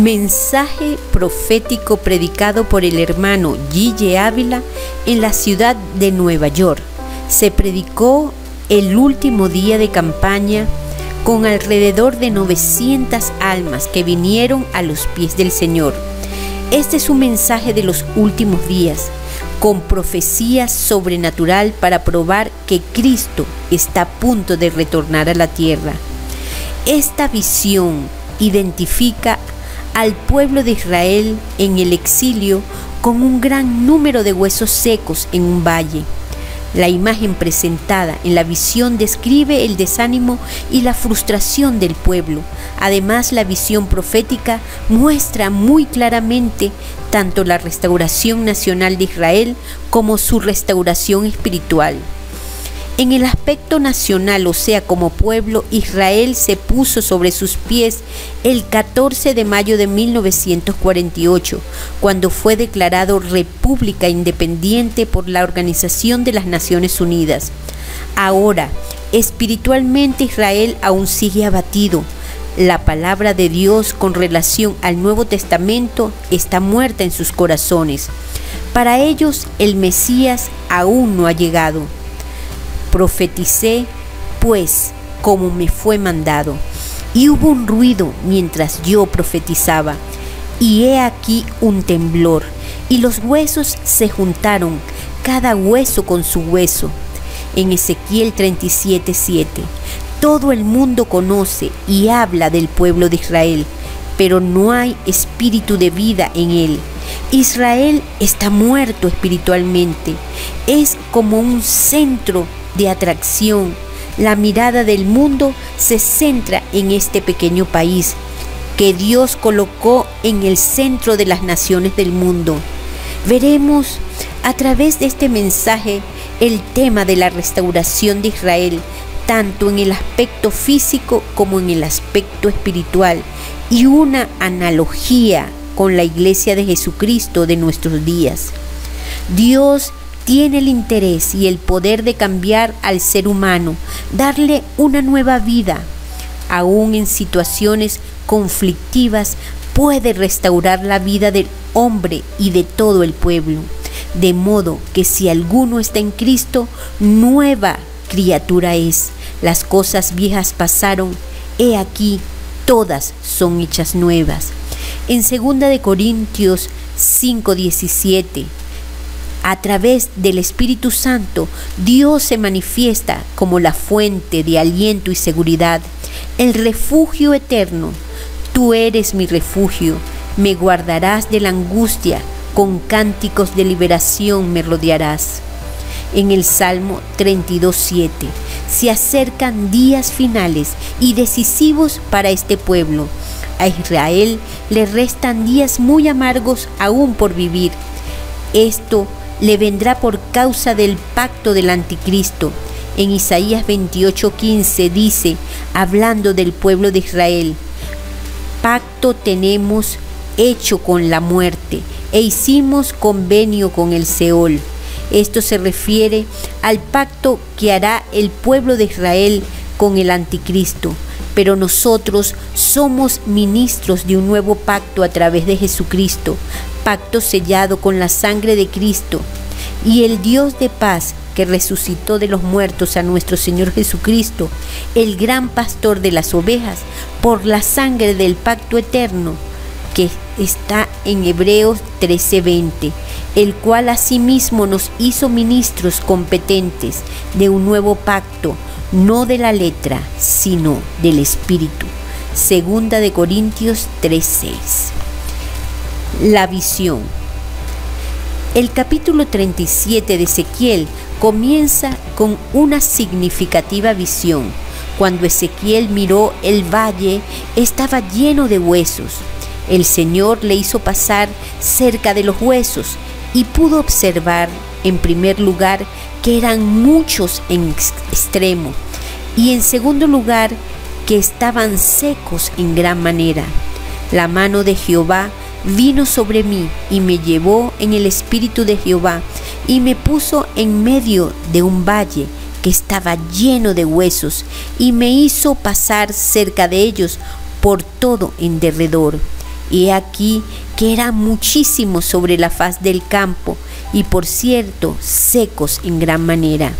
Mensaje profético predicado por el hermano Gille Ávila en la ciudad de Nueva York. Se predicó el último día de campaña con alrededor de 900 almas que vinieron a los pies del Señor. Este es un mensaje de los últimos días, con profecía sobrenatural para probar que Cristo está a punto de retornar a la tierra. Esta visión identifica al pueblo de Israel en el exilio con un gran número de huesos secos en un valle. La imagen presentada en la visión describe el desánimo y la frustración del pueblo. Además, la visión profética muestra muy claramente tanto la restauración nacional de Israel como su restauración espiritual. En el aspecto nacional, o sea, como pueblo, Israel se puso sobre sus pies el 14 de mayo de 1948, cuando fue declarado república independiente por la Organización de las Naciones Unidas. Ahora, espiritualmente Israel aún sigue abatido. La palabra de Dios con relación al Nuevo Testamento está muerta en sus corazones. Para ellos, el Mesías aún no ha llegado. Profeticé, pues, como me fue mandado, y hubo un ruido mientras yo profetizaba, y he aquí un temblor, y los huesos se juntaron, cada hueso con su hueso. En Ezequiel 37:7, todo el mundo conoce y habla del pueblo de Israel, pero no hay espíritu de vida en él. Israel está muerto espiritualmente, es como un centro de atracción. La mirada del mundo se centra en este pequeño país que Dios colocó en el centro de las naciones del mundo. Veremos a través de este mensaje el tema de la restauración de Israel, tanto en el aspecto físico como en el aspecto espiritual, y una analogía con la Iglesia de Jesucristo de nuestros días. Dios tiene el interés y el poder de cambiar al ser humano, darle una nueva vida. Aún en situaciones conflictivas, puede restaurar la vida del hombre y de todo el pueblo. De modo que si alguno está en Cristo, nueva criatura es. Las cosas viejas pasaron, he aquí, todas son hechas nuevas. En 2 Corintios 5:17, a través del Espíritu Santo, Dios se manifiesta como la fuente de aliento y seguridad, el refugio eterno. Tú eres mi refugio, me guardarás de la angustia, con cánticos de liberación me rodearás. En el Salmo 32:7, se acercan días finales y decisivos para este pueblo. A Israel le restan días muy amargos aún por vivir. Esto le vendrá por causa del pacto del anticristo. En Isaías 28:15 dice, hablando del pueblo de Israel: pacto tenemos hecho con la muerte e hicimos convenio con el Seol. Esto se refiere al pacto que hará el pueblo de Israel con el anticristo. Pero nosotros somos ministros de un nuevo pacto a través de Jesucristo, pacto sellado con la sangre de Cristo. Y el Dios de paz, que resucitó de los muertos a nuestro Señor Jesucristo, el gran pastor de las ovejas, por la sangre del pacto eterno, que está en Hebreos 13:20, el cual asimismo nos hizo ministros competentes de un nuevo pacto, no de la letra, sino del Espíritu. 2 Corintios 3:6. La visión. El capítulo 37 de Ezequiel comienza con una significativa visión. Cuando Ezequiel miró, el valle estaba lleno de huesos. El Señor le hizo pasar cerca de los huesos y pudo observar, en primer lugar, que eran muchos en extremo, y en segundo lugar, que estaban secos en gran manera. La mano de Jehová vino sobre mí y me llevó en el espíritu de Jehová y me puso en medio de un valle que estaba lleno de huesos y me hizo pasar cerca de ellos por todo en derredor. He aquí que eran muchísimos sobre la faz del campo, y por cierto, secos en gran manera.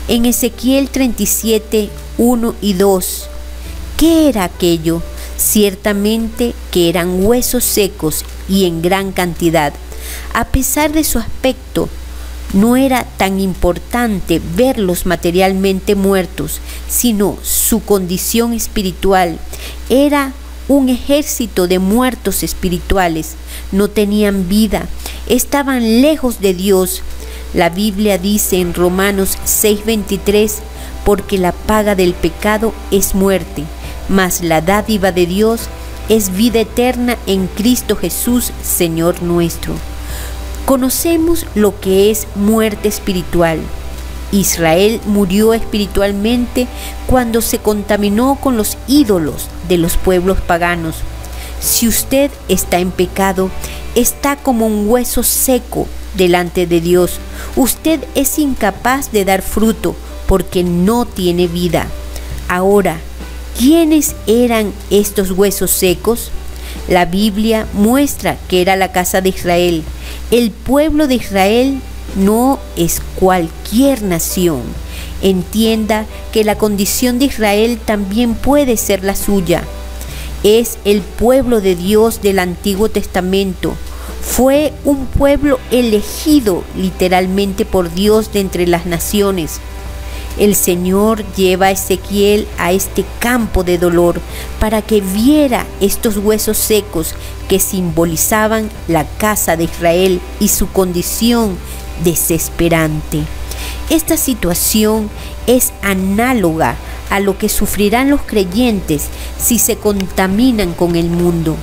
En Ezequiel 37, 1 y 2, ¿qué era aquello? Ciertamente que eran huesos secos y en gran cantidad. A pesar de su aspecto, no era tan importante verlos materialmente muertos, sino su condición espiritual. Era un ejército de muertos espirituales. No tenían vida, estaban lejos de Dios. La Biblia dice en Romanos 6:23, porque la paga del pecado es muerte, mas la dádiva de Dios es vida eterna en Cristo Jesús, Señor nuestro. Conocemos lo que es muerte espiritual. Israel murió espiritualmente cuando se contaminó con los ídolos de los pueblos paganos. Si usted está en pecado, está como un hueso seco delante de Dios. Usted es incapaz de dar fruto porque no tiene vida. Ahora, ¿quiénes eran estos huesos secos? La Biblia muestra que era la casa de Israel. El pueblo de Israel no es cualquier nación. Entienda que la condición de Israel también puede ser la suya. Es el pueblo de Dios del Antiguo Testamento. Fue un pueblo elegido literalmente por Dios de entre las naciones. El Señor lleva a Ezequiel a este campo de dolor para que viera estos huesos secos que simbolizaban la casa de Israel y su condición desesperante. Esta situación es análoga a lo que sufrirán los creyentes si se contaminan con el mundo.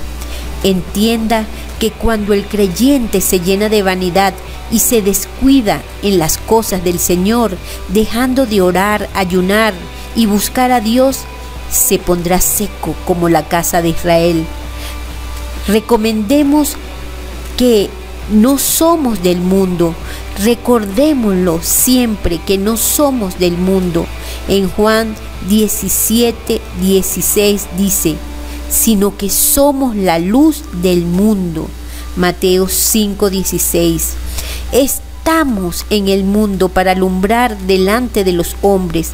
Entienda que cuando el creyente se llena de vanidad y se descuida en las cosas del Señor, dejando de orar, ayunar y buscar a Dios, se pondrá seco como la casa de Israel. Recomendemos que no somos del mundo. Recordémoslo siempre que no somos del mundo. En Juan 17:16 dice, sino que somos la luz del mundo. Mateo 5:16. Estamos en el mundo para alumbrar delante de los hombres.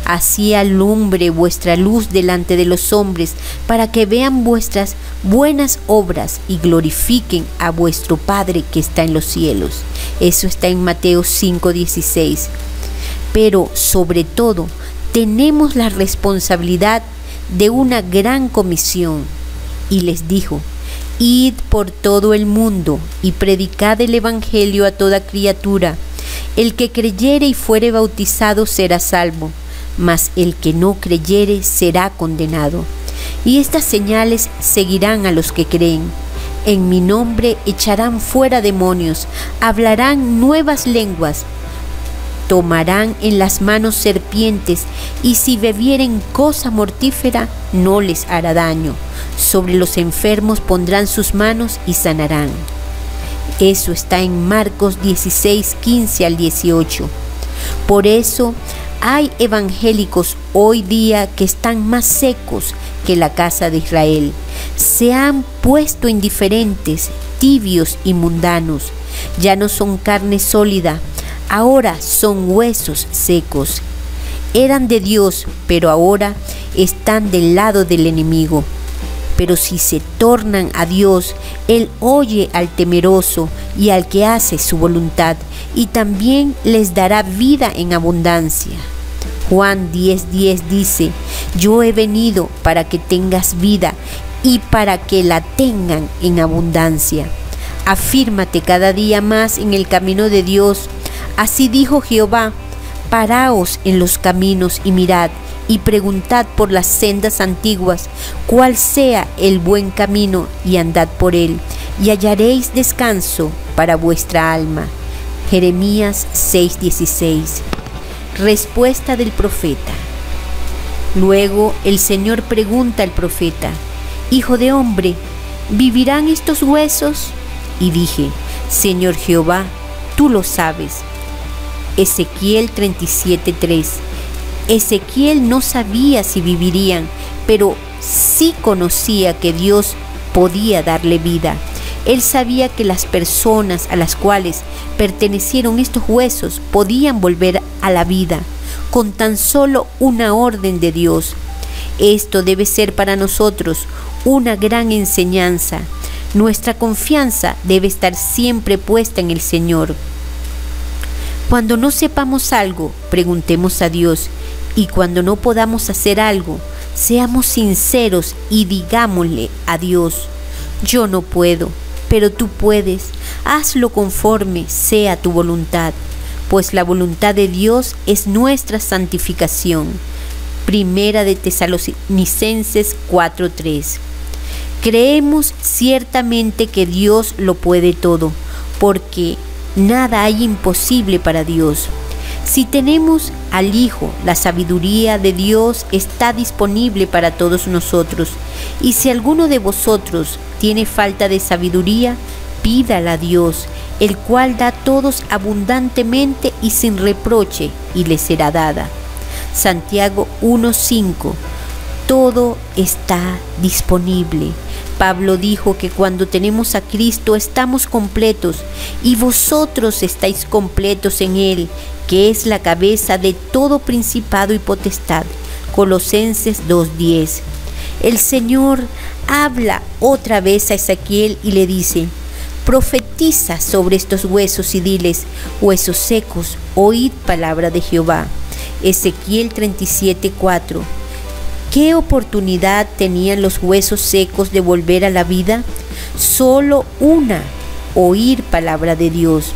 Así alumbre vuestra luz delante de los hombres, para que vean vuestras buenas obras y glorifiquen a vuestro Padre que está en los cielos. Eso está en Mateo 5:16. Pero sobre todo, tenemos la responsabilidad de una gran comisión. Y les dijo, id por todo el mundo y predicad el evangelio a toda criatura. El que creyere y fuere bautizado será salvo, mas el que no creyere será condenado. Y estas señales seguirán a los que creen. En mi nombre echarán fuera demonios, hablarán nuevas lenguas, tomarán en las manos serpientes, y si bebieren cosa mortífera no les hará daño. Sobre los enfermos pondrán sus manos y sanarán. Eso está en Marcos 16:15 al 18. Por eso hay evangélicos hoy día que están más secos que la casa de Israel. Se han puesto indiferentes, tibios y mundanos. Ya no son carne sólida, ahora son huesos secos. Eran de Dios, pero ahora están del lado del enemigo. Pero si se tornan a Dios, Él oye al temeroso y al que hace su voluntad, y también les dará vida en abundancia. Juan 10:10 dice, yo he venido para que tengas vida y para que la tengan en abundancia. Afírmate cada día más en el camino de Dios. Así dijo Jehová, paraos en los caminos y mirad, y preguntad por las sendas antiguas, cuál sea el buen camino, y andad por él, y hallaréis descanso para vuestra alma. Jeremías 6:16. Respuesta del profeta. Luego el Señor pregunta al profeta, Hijo de hombre, ¿vivirán estos huesos? Y dije, Señor Jehová, tú lo sabes. Ezequiel 37:3. Ezequiel no sabía si vivirían, pero sí conocía que Dios podía darle vida. Él sabía que las personas a las cuales pertenecieron estos huesos podían volver a la vida con tan solo una orden de Dios. Esto debe ser para nosotros una gran enseñanza. Nuestra confianza debe estar siempre puesta en el Señor. Cuando no sepamos algo, preguntemos a Dios, y cuando no podamos hacer algo, seamos sinceros y digámosle a Dios: yo no puedo, pero tú puedes. Hazlo conforme sea tu voluntad, pues la voluntad de Dios es nuestra santificación. Primera de Tesalonicenses 4:3. Creemos ciertamente que Dios lo puede todo, porque nada hay imposible para Dios. Si tenemos al Hijo, la sabiduría de Dios está disponible para todos nosotros. Y si alguno de vosotros tiene falta de sabiduría, pídala a Dios, el cual da a todos abundantemente y sin reproche, y le será dada. Santiago 1:5. Todo está disponible. Pablo dijo que cuando tenemos a Cristo estamos completos, y vosotros estáis completos en Él, que es la cabeza de todo principado y potestad. Colosenses 2:10. El Señor habla otra vez a Ezequiel y le dice: profetiza sobre estos huesos y diles: huesos secos, oíd palabra de Jehová. Ezequiel 37:4. ¿Qué oportunidad tenían los huesos secos de volver a la vida? Solo una: oír palabra de Dios.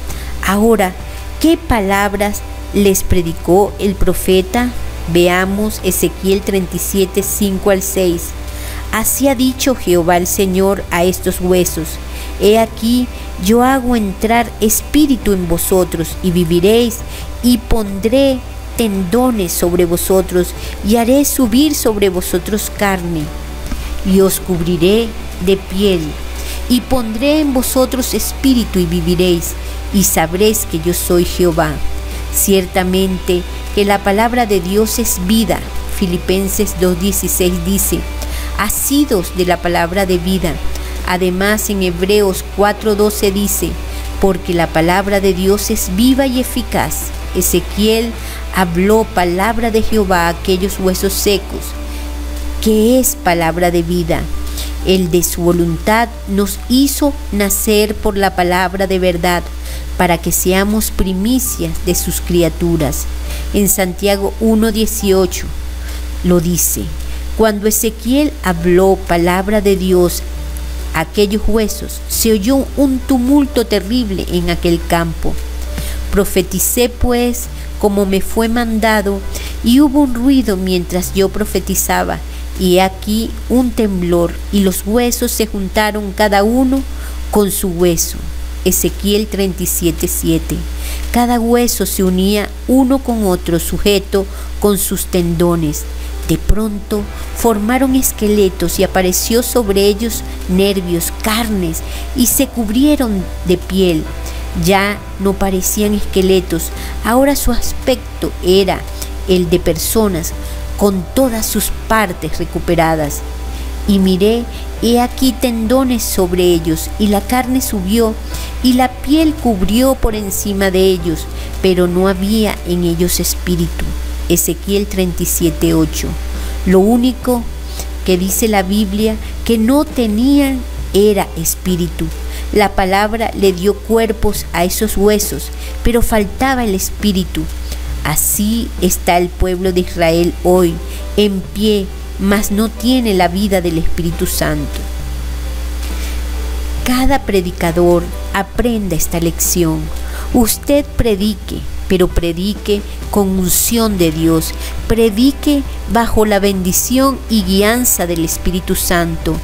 Ahora, ¿qué palabras les predicó el profeta? Veamos Ezequiel 37:5-6. Así ha dicho Jehová el Señor a estos huesos: he aquí, yo hago entrar espíritu en vosotros, y viviréis, y pondré tendones sobre vosotros, y haré subir sobre vosotros carne, y os cubriré de piel, y pondré en vosotros espíritu, y viviréis, y sabréis que yo soy Jehová. Ciertamente que la palabra de Dios es vida. Filipenses 2:16 dice: asidos de la palabra de vida. Además, en Hebreos 4:12 dice: porque la palabra de Dios es viva y eficaz. Ezequiel habló palabra de Jehová a aquellos huesos secos, que es palabra de vida. El de su voluntad nos hizo nacer por la palabra de verdad, para que seamos primicias de sus criaturas. En Santiago 1:18 lo dice: cuando Ezequiel habló palabra de Dios a aquellos huesos, se oyó un tumulto terrible en aquel campo. Profeticé pues como me fue mandado, y hubo un ruido mientras yo profetizaba, y he aquí un temblor, y los huesos se juntaron cada uno con su hueso. Ezequiel 37:7. Cada hueso se unía uno con otro, sujeto con sus tendones. De pronto formaron esqueletos, y apareció sobre ellos nervios, carnes, y se cubrieron de piel. Ya no parecían esqueletos, ahora su aspecto era el de personas, con todas sus partes recuperadas. Y miré, he aquí tendones sobre ellos, y la carne subió, y la piel cubrió por encima de ellos, pero no había en ellos espíritu. Ezequiel 37:8. Lo único que dice la Biblia que no tenían era espíritu. La palabra le dio cuerpos a esos huesos, pero faltaba el espíritu. Así está el pueblo de Israel hoy, en pie, mas no tiene la vida del Espíritu Santo. Cada predicador aprenda esta lección. Usted predique, pero predique con unción de Dios. Predique bajo la bendición y guianza del Espíritu Santo.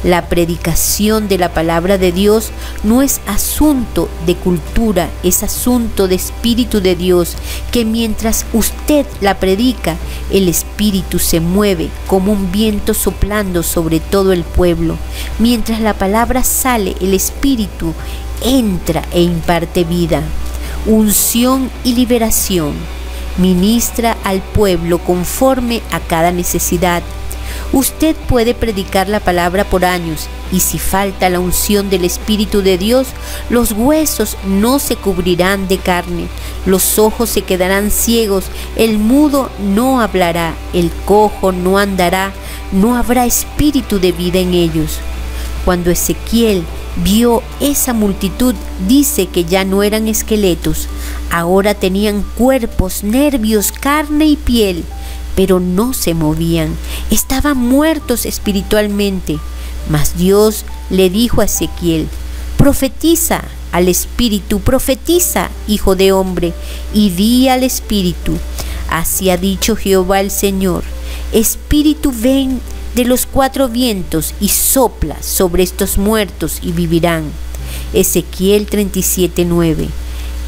La predicación de la palabra de Dios no es asunto de cultura, es asunto de Espíritu de Dios, que mientras usted la predica, el Espíritu se mueve como un viento soplando sobre todo el pueblo. Mientras la palabra sale, el Espíritu entra e imparte vida, unción y liberación. Ministra al pueblo conforme a cada necesidad. Usted puede predicar la palabra por años y si falta la unción del Espíritu de Dios, los huesos no se cubrirán de carne, los ojos se quedarán ciegos, el mudo no hablará, el cojo no andará, no habrá espíritu de vida en ellos. Cuando Ezequiel vio esa multitud, dice que ya no eran esqueletos, ahora tenían cuerpos, nervios, carne y piel, pero no se movían, estaban muertos espiritualmente. Mas Dios le dijo a Ezequiel: profetiza al espíritu, profetiza, hijo de hombre, y di al espíritu: así ha dicho Jehová el Señor, espíritu, ven de los 4 vientos y sopla sobre estos muertos y vivirán. Ezequiel 37:9.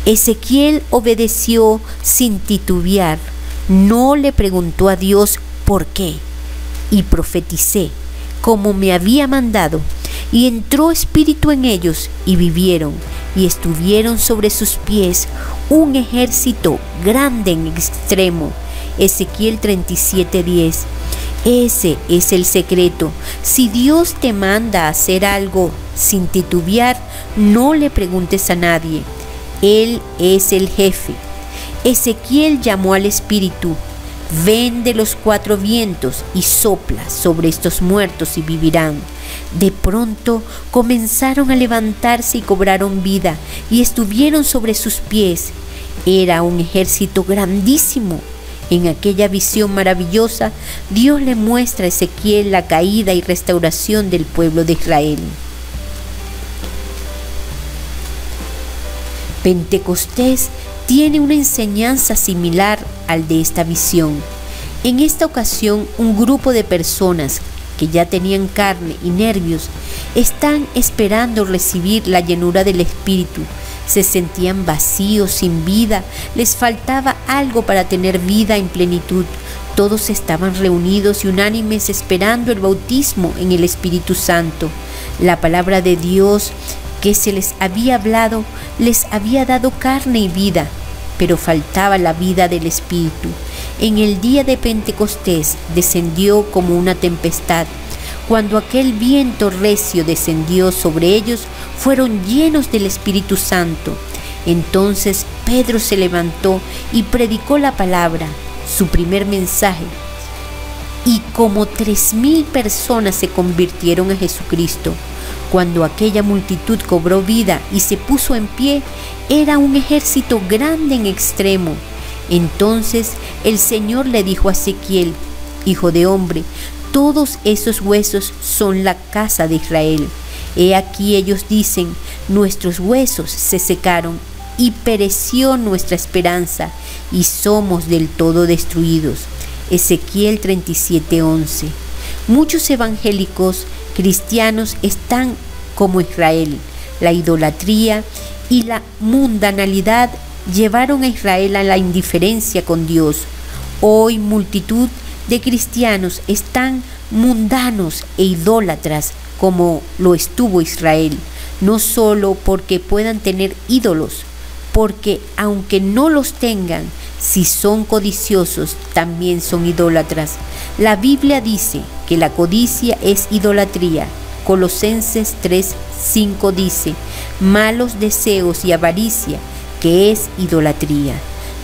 Ezequiel obedeció sin titubear, no le preguntó a Dios por qué, y profeticé como me había mandado, y entró espíritu en ellos y vivieron, y estuvieron sobre sus pies un ejército grande en extremo. Ezequiel 37:10. Ese es el secreto. Si Dios te manda a hacer algo sin titubear, no le preguntes a nadie. Él es el jefe. Ezequiel llamó al espíritu: ven de los 4 vientos y sopla sobre estos muertos y vivirán. De pronto comenzaron a levantarse y cobraron vida y estuvieron sobre sus pies. Era un ejército grandísimo. En aquella visión maravillosa, Dios le muestra a Ezequiel la caída y restauración del pueblo de Israel. Pentecostés tiene una enseñanza similar al de esta visión. En esta ocasión, un grupo de personas que ya tenían carne y nervios están esperando recibir la llenura del Espíritu. Se sentían vacíos, sin vida, les faltaba algo para tener vida en plenitud. Todos estaban reunidos y unánimes esperando el bautismo en el Espíritu Santo. La palabra de Dios que se les había hablado les había dado carne y vida, pero faltaba la vida del Espíritu. En el día de Pentecostés descendió como una tempestad. Cuando aquel viento recio descendió sobre ellos, fueron llenos del Espíritu Santo. Entonces Pedro se levantó y predicó la palabra, su primer mensaje. Y como 3,000 personas se convirtieron a Jesucristo. Cuando aquella multitud cobró vida y se puso en pie, era un ejército grande en extremo. Entonces el Señor le dijo a Ezequiel: hijo de hombre, todos esos huesos son la casa de Israel. He aquí ellos dicen: nuestros huesos se secaron y pereció nuestra esperanza y somos del todo destruidos. Ezequiel 37:11. Muchos evangélicos cristianos están como Israel. La idolatría y la mundanalidad llevaron a Israel a la indiferencia con Dios. Hoy multitud de cristianos están mundanos e idólatras como lo estuvo Israel, no solo porque puedan tener ídolos, porque aunque no los tengan, si son codiciosos, también son idólatras. La Biblia dice que la codicia es idolatría. Colosenses 3:5 dice: malos deseos y avaricia, que es idolatría.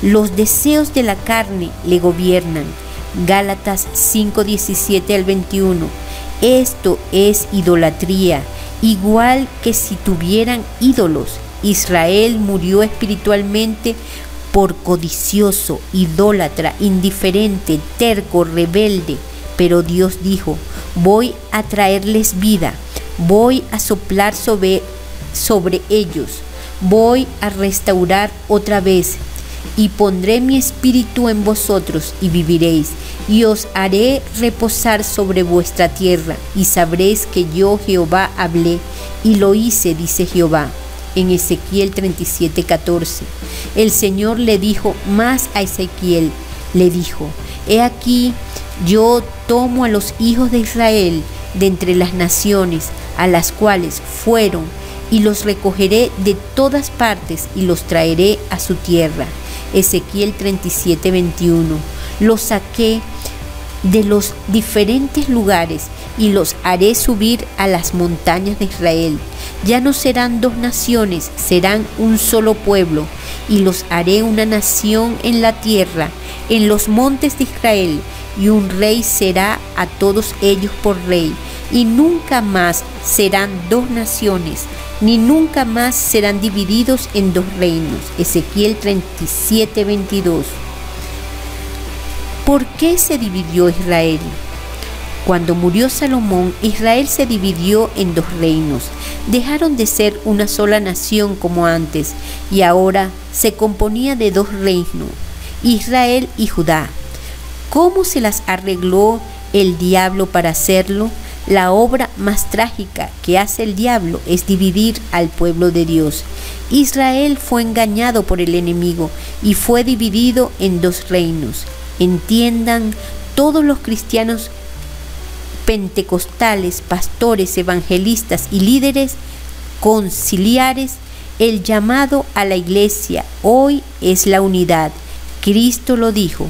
Los deseos de la carne le gobiernan. Gálatas 5:17 al 21. Esto es idolatría, igual que si tuvieran ídolos. Israel murió espiritualmente por codicioso, idólatra, indiferente, terco, rebelde. Pero Dios dijo: voy a traerles vida, voy a soplar sobre ellos, voy a restaurar otra vez, y pondré mi espíritu en vosotros y viviréis, y os haré reposar sobre vuestra tierra, y sabréis que yo Jehová hablé y lo hice, dice Jehová. En Ezequiel 37:14. El Señor le dijo más a Ezequiel, le dijo: he aquí, yo tomo a los hijos de Israel de entre las naciones a las cuales fueron, y los recogeré de todas partes y los traeré a su tierra. Ezequiel 37:21. Los saqué de los diferentes lugares y los haré subir a las montañas de Israel. Ya no serán dos naciones, serán un solo pueblo, y los haré una nación en la tierra, en los montes de Israel, y un rey será a todos ellos por rey, y nunca más serán dos naciones, ni nunca más serán divididos en dos reinos. Ezequiel 37:22. ¿Por qué se dividió Israel? Cuando murió Salomón, Israel se dividió en dos reinos. Dejaron de ser una sola nación como antes, y ahora se componía de dos reinos, Israel y Judá. ¿Cómo se las arregló el diablo para hacerlo? La obra más trágica que hace el diablo es dividir al pueblo de Dios. Israel fue engañado por el enemigo y fue dividido en dos reinos. Entiendan todos los cristianos pentecostales, pastores, evangelistas y líderes conciliares, el llamado a la iglesia hoy es la unidad. Cristo lo dijo: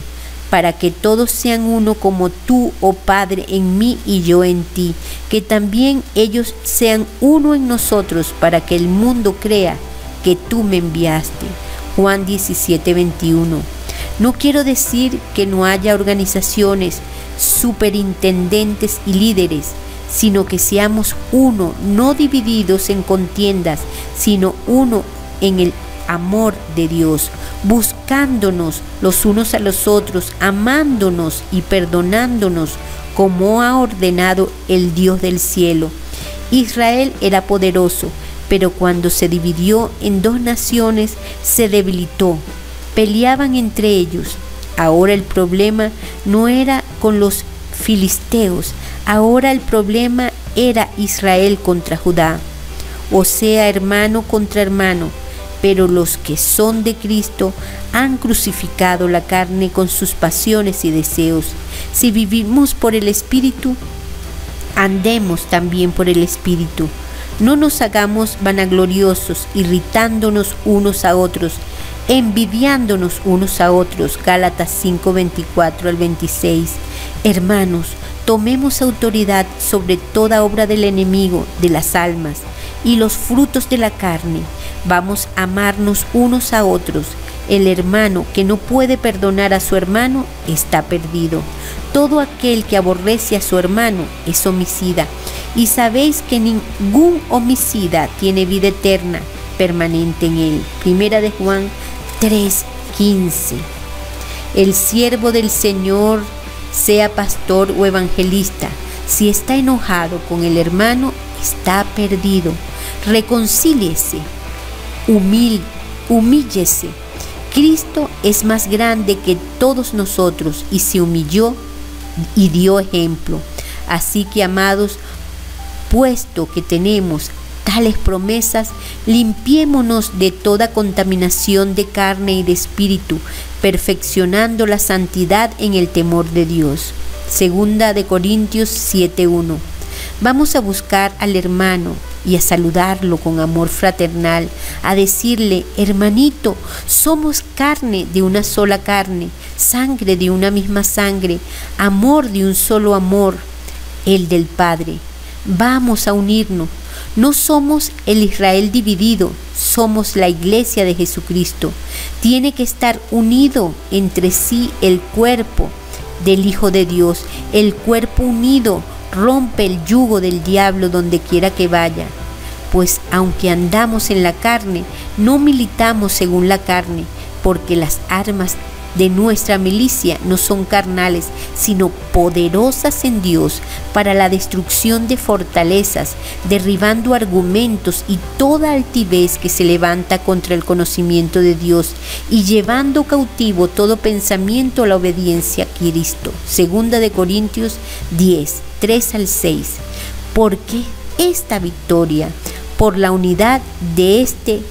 para que todos sean uno como tú, oh Padre, en mí y yo en ti, que también ellos sean uno en nosotros, para que el mundo crea que tú me enviaste. Juan 17:21. No quiero decir que no haya organizaciones, superintendentes y líderes, sino que seamos uno, no divididos en contiendas, sino uno en el amor de Dios, buscándonos los unos a los otros, amándonos y perdonándonos como ha ordenado el Dios del cielo. Israel era poderoso, pero cuando se dividió en dos naciones se debilitó. Peleaban entre ellos. Ahora el problema no era con los filisteos, ahora el problema era Israel contra Judá, o sea, hermano contra hermano. Pero los que son de Cristo han crucificado la carne con sus pasiones y deseos. Si vivimos por el Espíritu, andemos también por el Espíritu. No nos hagamos vanagloriosos, irritándonos unos a otros, envidiándonos unos a otros. Gálatas 5:24-26. Hermanos, tomemos autoridad sobre toda obra del enemigo de las almas y los frutos de la carne. Vamos a amarnos unos a otros. El hermano que no puede perdonar a su hermano está perdido. Todo aquel que aborrece a su hermano es homicida. Y sabéis que ningún homicida tiene vida eterna permanente en él. Primera de Juan 3:15. El siervo del Señor, sea pastor o evangelista, si está enojado con el hermano, está perdido. Reconcíliese, humíllese. Cristo es más grande que todos nosotros y se humilló y dio ejemplo. Así que, amados, puesto que tenemos tales promesas, limpiémonos de toda contaminación de carne y de espíritu, perfeccionando la santidad en el temor de Dios. Segunda de Corintios 7:1. Vamos a buscar al hermano y a saludarlo con amor fraternal, a decirle: hermanito, somos carne de una sola carne, sangre de una misma sangre, amor de un solo amor, el del Padre. Vamos a unirnos. No somos el Israel dividido, somos la iglesia de Jesucristo. Tiene que estar unido entre sí el cuerpo del Hijo de Dios. El cuerpo unido rompe el yugo del diablo donde quiera que vaya. Pues aunque andamos en la carne, no militamos según la carne, porque las armas de nuestra milicia no son carnales, sino poderosas en Dios para la destrucción de fortalezas, derribando argumentos y toda altivez que se levanta contra el conocimiento de Dios y llevando cautivo todo pensamiento a la obediencia a Cristo. Segunda de Corintios 10:3-6. ¿Por qué esta victoria? Por la unidad de este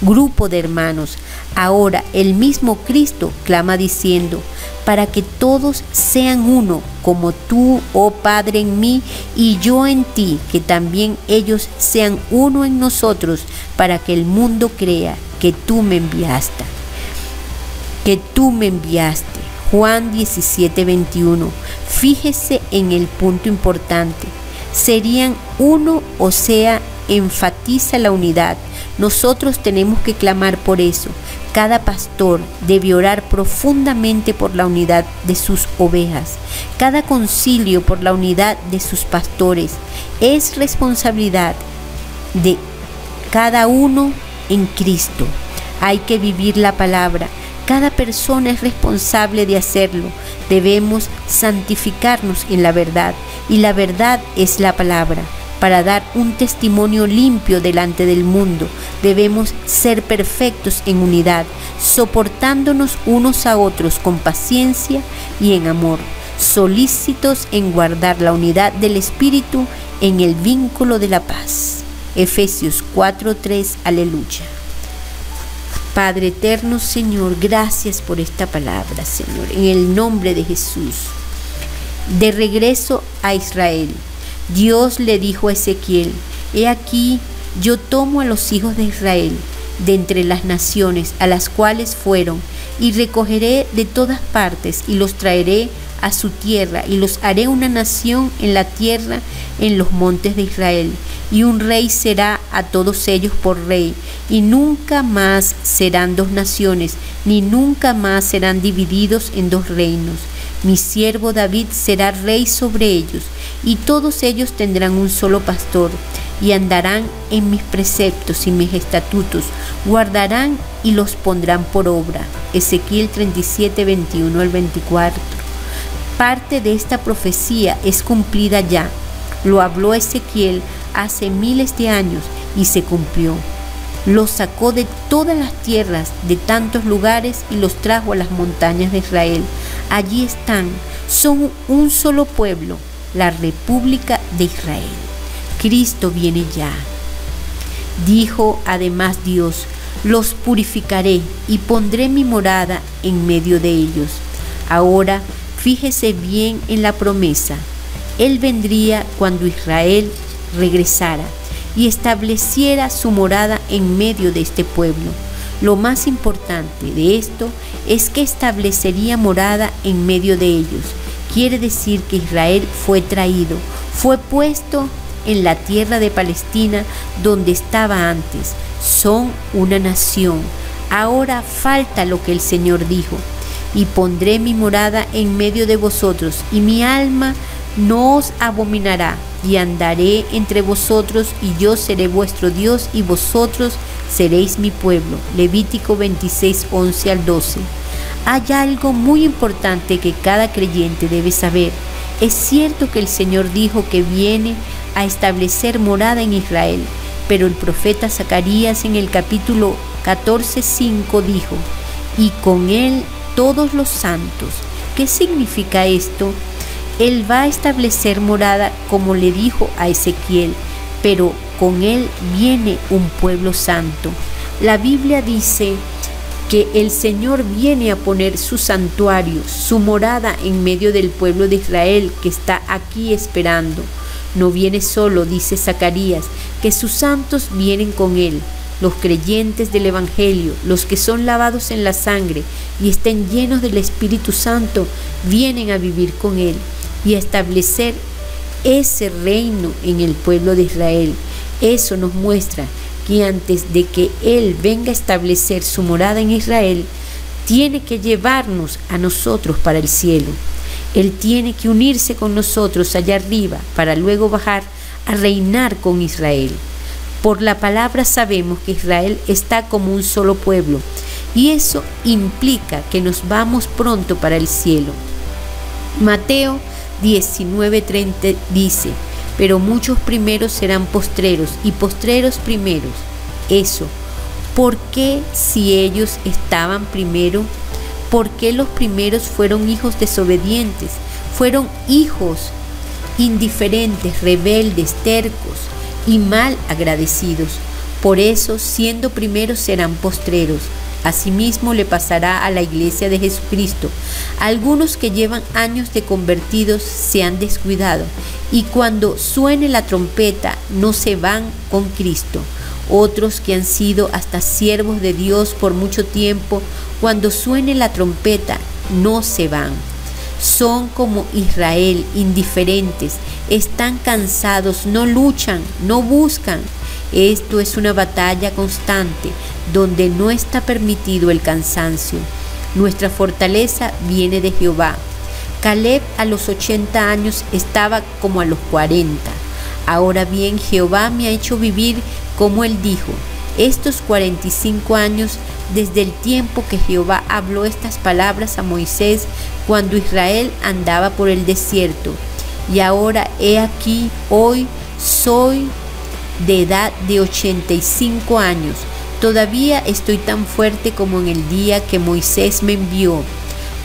grupo de hermanos. Ahora el mismo Cristo clama diciendo: para que todos sean uno, como tú, oh Padre, en mí y yo en ti, que también ellos sean uno en nosotros, para que el mundo crea que tú me enviaste. Juan 17:21. Fíjese en el punto importante. Serían uno, o sea, enfatiza la unidad. Nosotros tenemos que clamar por eso. Cada pastor debe orar profundamente por la unidad de sus ovejas. Cada concilio por la unidad de sus pastores. Es responsabilidad de cada uno en Cristo. Hay que vivir la palabra. Cada persona es responsable de hacerlo. Debemos santificarnos en la verdad, y la verdad es la palabra. Para dar un testimonio limpio delante del mundo, debemos ser perfectos en unidad, soportándonos unos a otros con paciencia y en amor, solícitos en guardar la unidad del Espíritu en el vínculo de la paz. Efesios 4:3. Aleluya. Padre eterno, Señor, gracias por esta palabra, Señor, en el nombre de Jesús. De regreso a Israel, Dios le dijo a Ezequiel: he aquí, yo tomo a los hijos de Israel de entre las naciones a las cuales fueron, y recogeré de todas partes, y los traeré a su tierra, y los haré una nación en la tierra, en los montes de Israel, y un rey será a todos ellos por rey, y nunca más serán dos naciones, ni nunca más serán divididos en dos reinos. Mi siervo David será rey sobre ellos, y todos ellos tendrán un solo pastor, y andarán en mis preceptos y mis estatutos, guardarán y los pondrán por obra. Ezequiel 37, 21 al 24. Parte de esta profecía es cumplida ya. Lo habló Ezequiel hace miles de años y se cumplió. Los sacó de todas las tierras, de tantos lugares, y los trajo a las montañas de Israel. Allí están, son un solo pueblo, la República de Israel. Cristo viene ya. Dijo además Dios: los purificaré y pondré mi morada en medio de ellos. Ahora, fíjese bien en la promesa. Él vendría cuando Israel regresara y estableciera su morada en medio de este pueblo. Lo más importante de esto es que establecería morada en medio de ellos. Quiere decir que Israel fue traído, fue puesto en la tierra de Palestina donde estaba antes. Son una nación. Ahora falta lo que el Señor dijo: y pondré mi morada en medio de vosotros, y mi alma no os abominará, y andaré entre vosotros, y yo seré vuestro Dios, y vosotros seréis mi pueblo. Levítico 26, 11 al 12. Hay algo muy importante que cada creyente debe saber. Es cierto que el Señor dijo que viene a establecer morada en Israel, pero el profeta Zacarías en el capítulo 14:5 dijo: y con él todos los santos. ¿Qué significa esto? Él va a establecer morada, como le dijo a Ezequiel, pero con él viene un pueblo santo. La Biblia dice que el Señor viene a poner su santuario, su morada en medio del pueblo de Israel que está aquí esperando. No viene solo, dice Zacarías, que sus santos vienen con él. Los creyentes del Evangelio, los que son lavados en la sangre y estén llenos del Espíritu Santo, vienen a vivir con él y a establecer ese reino en el pueblo de Israel. Eso nos muestra que antes de que Él venga a establecer su morada en Israel, tiene que llevarnos a nosotros para el cielo. Él tiene que unirse con nosotros allá arriba para luego bajar a reinar con Israel. Por la palabra sabemos que Israel está como un solo pueblo, y eso implica que nos vamos pronto para el cielo. Mateo 19:30 dice: pero muchos primeros serán postreros, y postreros primeros. Eso, ¿por qué si ellos estaban primero? ¿Por qué los primeros fueron hijos desobedientes? Fueron hijos indiferentes, rebeldes, tercos y mal agradecidos. Por eso, siendo primeros, serán postreros. Asimismo le pasará a la iglesia de Jesucristo. Algunos que llevan años de convertidos se han descuidado, y cuando suene la trompeta no se van con Cristo. Otros que han sido hasta siervos de Dios por mucho tiempo, cuando suene la trompeta no se van. Son como Israel, indiferentes, están cansados, no luchan, no buscan. Esto es una batalla constante, donde no está permitido el cansancio. Nuestra fortaleza viene de Jehová. Caleb a los 80 años estaba como a los 40. Ahora bien, Jehová me ha hecho vivir como él dijo. Estos 45 años desde el tiempo que Jehová habló estas palabras a Moisés cuando Israel andaba por el desierto. Y ahora he aquí, hoy soy de edad de 85 años. Todavía estoy tan fuerte como en el día que Moisés me envió.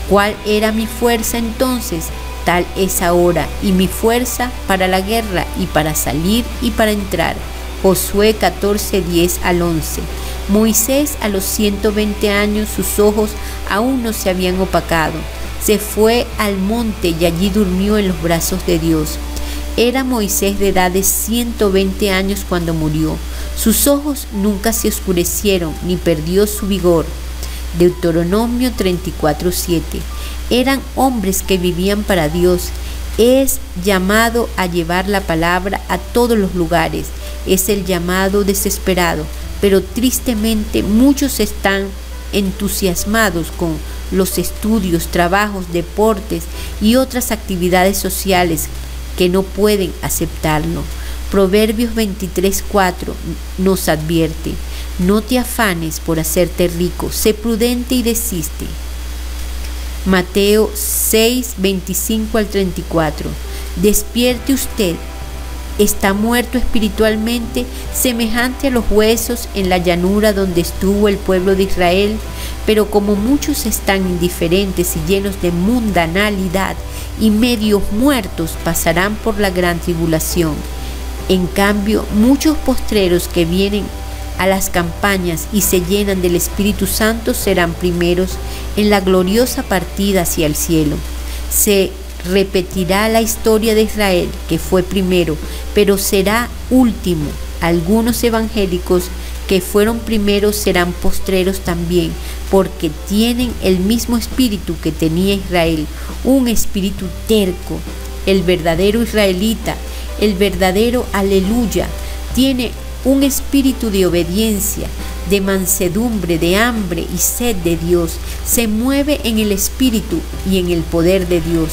¿Cuál era mi fuerza entonces? Tal es ahora, y mi fuerza para la guerra y para salir y para entrar. Josué 14, 10 al 11. Moisés a los 120 años sus ojos aún no se habían opacado. Se fue al monte y allí durmió en los brazos de Dios. Era Moisés de edad de 120 años cuando murió. Sus ojos nunca se oscurecieron ni perdió su vigor. Deuteronomio 34:7. Eran hombres que vivían para Dios. Es llamado a llevar la palabra a todos los lugares. Es el llamado desesperado, pero tristemente muchos están entusiasmados con los estudios, trabajos, deportes y otras actividades sociales que no pueden aceptarlo. Proverbios 23:4 nos advierte: no te afanes por hacerte rico, sé prudente y desiste. Mateo 6:25 al 34. Despierte usted, está muerto espiritualmente, semejante a los huesos en la llanura donde estuvo el pueblo de Israel. Pero como muchos están indiferentes y llenos de mundanalidad y medios muertos, pasarán por la gran tribulación. En cambio, muchos postreros que vienen a las campañas y se llenan del Espíritu Santo serán primeros en la gloriosa partida hacia el cielo. Se repetirá la historia de Israel, que fue primero, pero será último. Algunos evangélicos que fueron primeros serán postreros también, porque tienen el mismo espíritu que tenía Israel, un espíritu terco. El verdadero israelita, el verdadero aleluya, tiene un espíritu de obediencia, de mansedumbre, de hambre y sed de Dios. Se mueve en el espíritu y en el poder de Dios.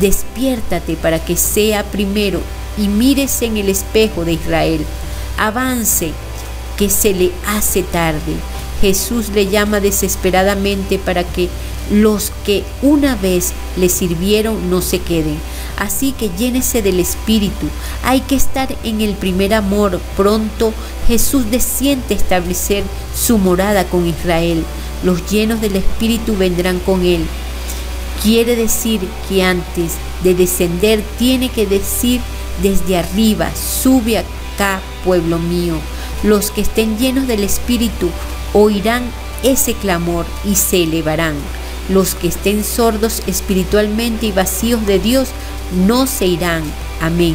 Despiértate para que sea primero y mírese en el espejo de Israel. Avance, que se le hace tarde. Jesús le llama desesperadamente para que los que una vez le sirvieron no se queden. Así que llénese del Espíritu. Hay que estar en el primer amor. Pronto Jesús desciende a establecer su morada con Israel. Los llenos del Espíritu vendrán con él. Quiere decir que antes de descender tiene que decir desde arriba: sube acá, pueblo mío. Los que estén llenos del Espíritu oirán ese clamor y se elevarán. Los que estén sordos espiritualmente y vacíos de Dios no se irán. Amén.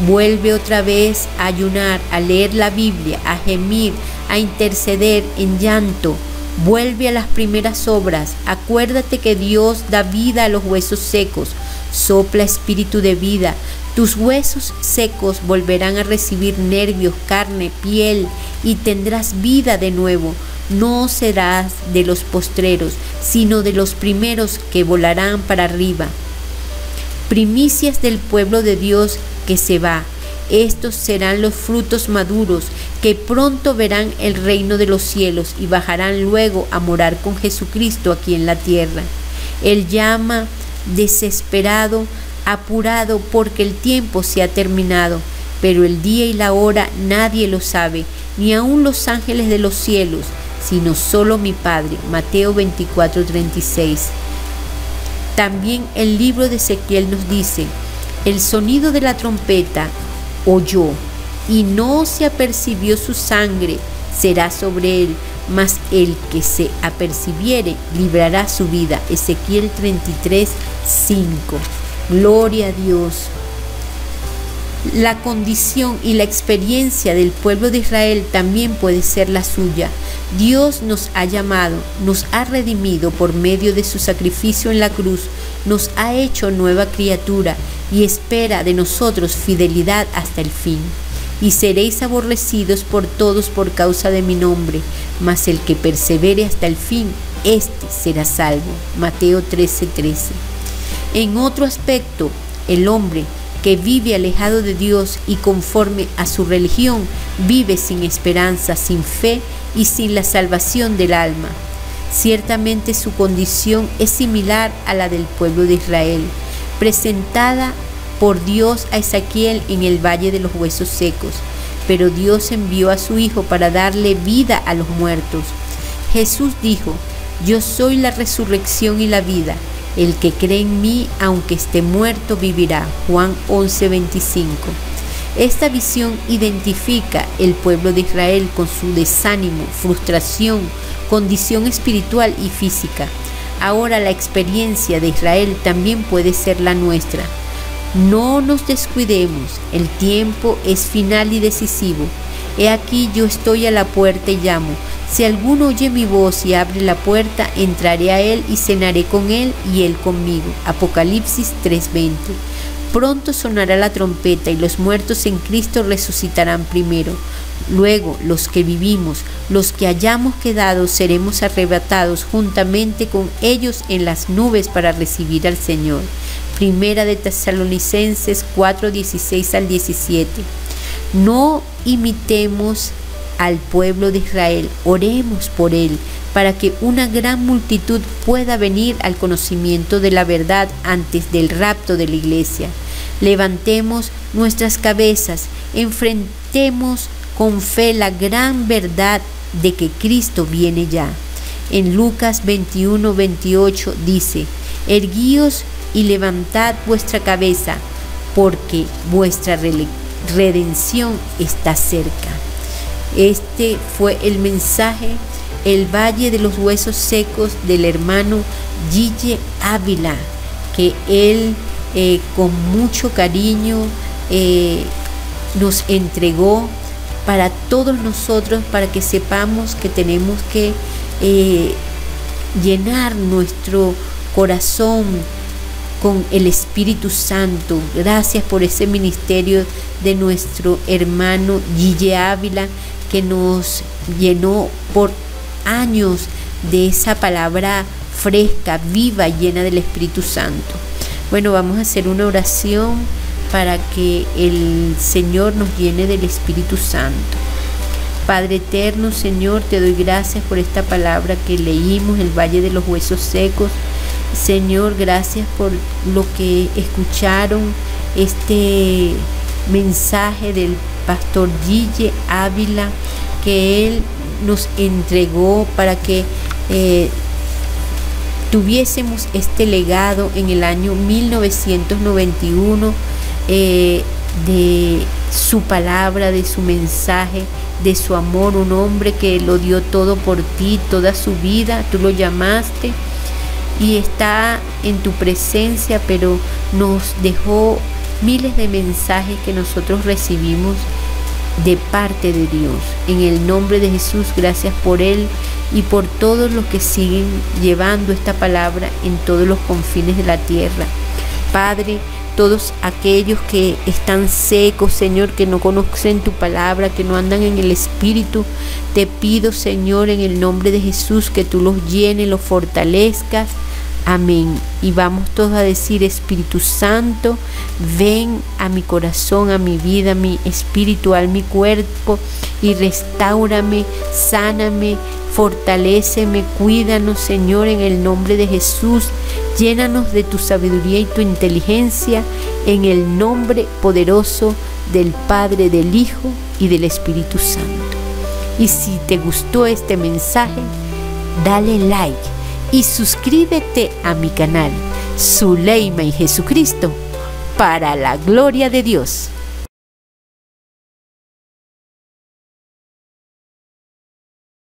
Vuelve otra vez a ayunar, a leer la Biblia, a gemir, a interceder en llanto. Vuelve a las primeras obras. Acuérdate que Dios da vida a los huesos secos. Sopla espíritu de vida. Tus huesos secos volverán a recibir nervios, carne, piel, y tendrás vida de nuevo. No serás de los postreros, sino de los primeros que volarán para arriba. Primicias del pueblo de Dios que se va. Estos serán los frutos maduros, que pronto verán el reino de los cielos y bajarán luego a morar con Jesucristo aquí en la tierra. Él llama desesperado, apurado, porque el tiempo se ha terminado, pero el día y la hora nadie lo sabe, ni aun los ángeles de los cielos, sino solo mi Padre. Mateo 24:36. También el libro de Ezequiel nos dice: el sonido de la trompeta oyó, y no se apercibió su sangre, será sobre él, mas el que se apercibiere librará su vida. Ezequiel 33:5. Gloria a Dios. La condición y la experiencia del pueblo de Israel también puede ser la suya. Dios nos ha llamado, nos ha redimido por medio de su sacrificio en la cruz. nos ha hecho nueva criatura y espera de nosotros fidelidad hasta el fin. Y seréis aborrecidos por todos por causa de mi nombre, mas el que persevere hasta el fin, éste será salvo. Mateo 13:13. En otro aspecto, el hombre que vive alejado de Dios y conforme a su religión, vive sin esperanza, sin fe y sin la salvación del alma. Ciertamente su condición es similar a la del pueblo de Israel, presentada por Dios a Ezequiel en el valle de los huesos secos, pero Dios envió a su Hijo para darle vida a los muertos. Jesús dijo: yo soy la resurrección y la vida. El que cree en mí, aunque esté muerto, vivirá. Juan 11:25. Esta visión identifica el pueblo de Israel con su desánimo, frustración, condición espiritual y física. Ahora la experiencia de Israel también puede ser la nuestra. No nos descuidemos, el tiempo es final y decisivo. He aquí yo estoy a la puerta y llamo. Si alguno oye mi voz y abre la puerta, entraré a él y cenaré con él y él conmigo. Apocalipsis 3:20. Pronto sonará la trompeta y los muertos en Cristo resucitarán primero. Luego los que vivimos, los que hayamos quedado, seremos arrebatados juntamente con ellos en las nubes para recibir al Señor. Primera de Tesalonicenses 4:16-17. No imitemos al pueblo de Israel, oremos por él, para que una gran multitud pueda venir al conocimiento de la verdad antes del rapto de la iglesia. Levantemos nuestras cabezas, enfrentemos con fe la gran verdad de que Cristo viene ya. En Lucas 21:28 dice: erguíos y levantad vuestra cabeza, porque vuestra redención está cerca. Este fue el mensaje, el Valle de los Huesos Secos, del hermano Gille Ávila, que él con mucho cariño nos entregó para todos nosotros, para que sepamos que tenemos que llenar nuestro corazón con el Espíritu Santo. Gracias por ese ministerio de nuestro hermano Gille Ávila, que nos llenó por años de esa palabra fresca, viva, llena del Espíritu Santo. Bueno, vamos a hacer una oración para que el Señor nos llene del Espíritu Santo. Padre eterno, Señor, te doy gracias por esta palabra que leímos, el Valle de los Huesos Secos. Señor, gracias por lo que escucharon, este mensaje del pastor Gille Ávila, que él nos entregó para que tuviésemos este legado en el año 1991 de su palabra, de su mensaje, de su amor. Un hombre que lo dio todo por ti, toda su vida. Tú lo llamaste y está en tu presencia, pero nos dejó miles de mensajes que nosotros recibimos de parte de Dios. En el nombre de Jesús, gracias por él y por todos los que siguen llevando esta palabra en todos los confines de la tierra. Padre, todos aquellos que están secos, Señor, que no conocen tu palabra, que no andan en el Espíritu, te pido, Señor, en el nombre de Jesús, que tú los llenes, los fortalezcas. Amén. Y vamos todos a decir: Espíritu Santo, ven a mi corazón, a mi vida, a mi espíritu, a mi cuerpo, y restáurame, sáname, fortaléceme, cuídanos, Señor, en el nombre de Jesús. Llénanos de tu sabiduría y tu inteligencia, en el nombre poderoso del Padre, del Hijo y del Espíritu Santo. Y si te gustó este mensaje, dale like y suscríbete a mi canal, Zuleima y Jesucristo, para la gloria de Dios.